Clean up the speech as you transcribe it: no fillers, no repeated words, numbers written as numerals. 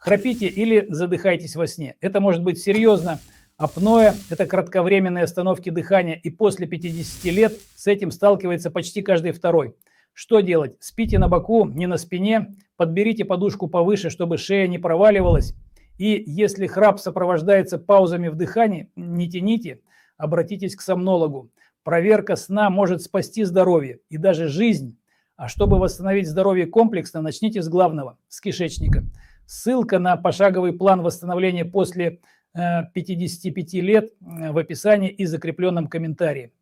Храпите или задыхаетесь во сне. Это может быть серьезно. Апноэ– это кратковременные остановки дыхания, и после 50 лет с этим сталкивается почти каждый второй. Что делать? Спите на боку, не на спине, подберите подушку повыше, чтобы шея не проваливалась. И если храп сопровождается паузами в дыхании, не тяните, обратитесь к сомнологу. Проверка сна может спасти здоровье и даже жизнь. А чтобы восстановить здоровье комплексно, начните с главного, с кишечника. Ссылка на пошаговый план восстановления после 55 лет в описании и закрепленном комментарии.